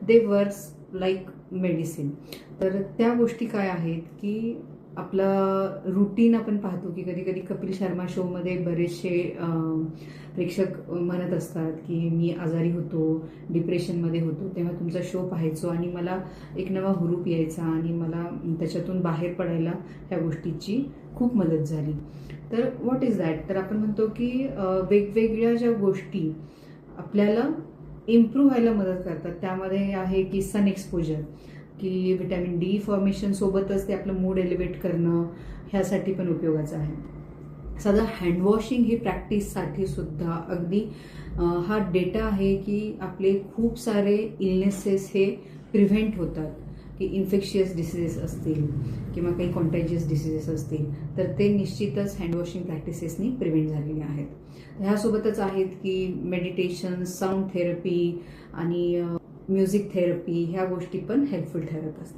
दे works like medicine. तर त्या गोष्टी काय आहेत की आपला रुटीन आपण पाहतो की कधी कधी कपिल शर्मा शोमध्ये बरेचसे प्रेक्षक म्हणत असतात की मी आजारी होतो, डिप्रेशनमध्ये होतो, तेव्हा तुमचा शो पाहायचो आणि मला एक नवा हुरूप यायचा आणि मला त्याच्यातून बाहेर पडायला ह्या गोष्टीची खूप मदत झाली. तर व्हॉट इज दॅट? तर आपण म्हणतो की वेगवेगळ्या ज्या गोष्टी आपल्याला इम्प्रूव्ह व्हायला मदत करतात त्यामध्ये आहे की सन एक्सपोजर, की व्हिटॅमिन डी फॉर्मेशन सोबतच ते आपलं मूड एलिव्हेट करणं ह्यासाठी पण उपयोगाचं आहे. साधा हँडवॉशिंग ही प्रॅक्टिससाठी सुद्धा अगदी हा डेटा आहे की आपले खूप सारे इलनेसेस हे प्रिव्हेंट होतात, की इन्फेक्शियस डिसीजेस असतील किंवा काही कॉन्टॅजियस डिसीजेस असतील तर ते निश्चितच हँडवॉशिंग प्रॅक्टिसेसनी प्रिव्हेंट झालेले आहेत. ह्यासोबतच आहेत की मेडिटेशन, साऊंड थेरपी आणि म्युझिक थेरपी ह्या गोष्टी पण हेल्पफुल ठरत असतात.